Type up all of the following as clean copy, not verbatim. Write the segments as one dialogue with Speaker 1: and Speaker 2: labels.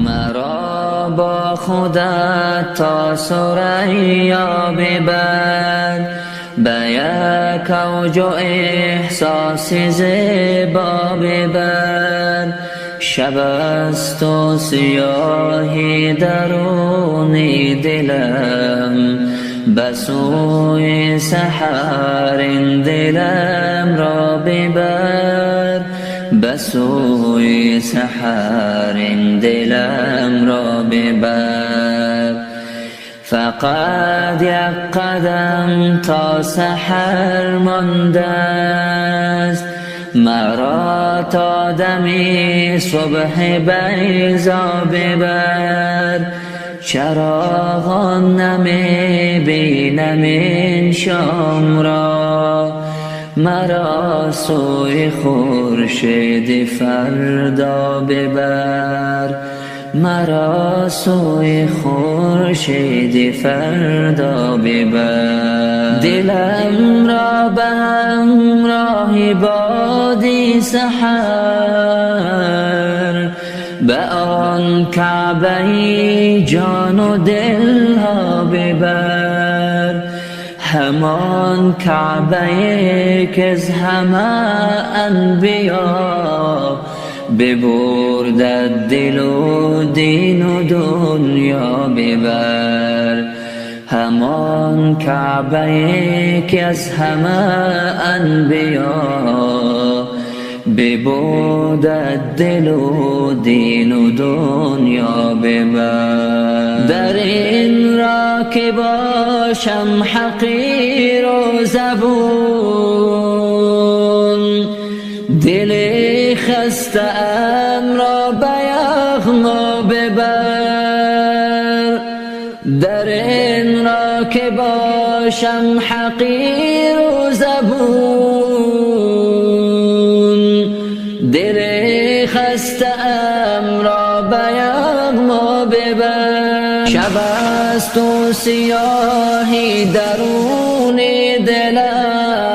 Speaker 1: مرا با خودت تا ثریا ببر، به یک اوج و احساس زیبا ببر. شب است و سیاهی درونی دلم، به سوی سحر دلم را ببر، به سوی سحر دلم را ببر. فقط یک قدم تا سحر مانده است، مرا تا دمی صبح بیضا ببر. چراغان نمی بینم این شام را، مرا سوی خورشید فردا ببر، مرا سوی خورشید فردا ببر. دلم را به همراه بادی سحر، به آن کعبه جان و دل ها ببر. همان کعبه که از همه انبیا ببرد دل و دین و دنیا ببر. همان کعبه که از همه انبیا ببرد دل و دین و دنیا ببر. در این را که باشم حقیر و زبون، دل خسته ام را به یغما ببر. در این را که باشم حقیر و زبون، دل خسته ام را به یغما ببر. شب است و سیاهی درون دلم،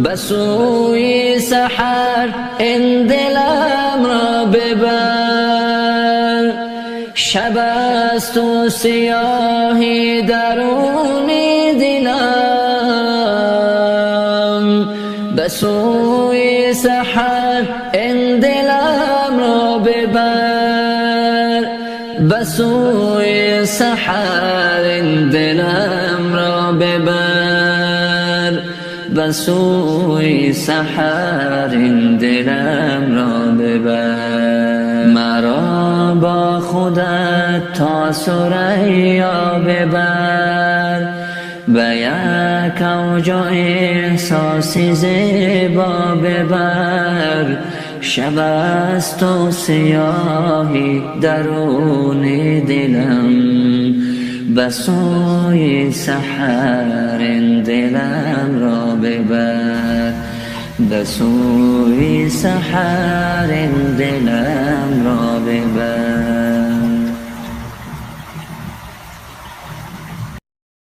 Speaker 1: به سوی سحر این دلم را ببر. شب است و سیاهی درون دلم، به سوی سحر این دلم را ببر، به سوی سحر این دلم را ببر، به سوی سحر این دلم را ببر. مرا با خودت تا ثریا ببر، به یک اوج و احساس زیبا ببر. شب است و سیاهی درون دلم، به سوی سحر دلم را ببر، به سوی سحر دلم را ببر.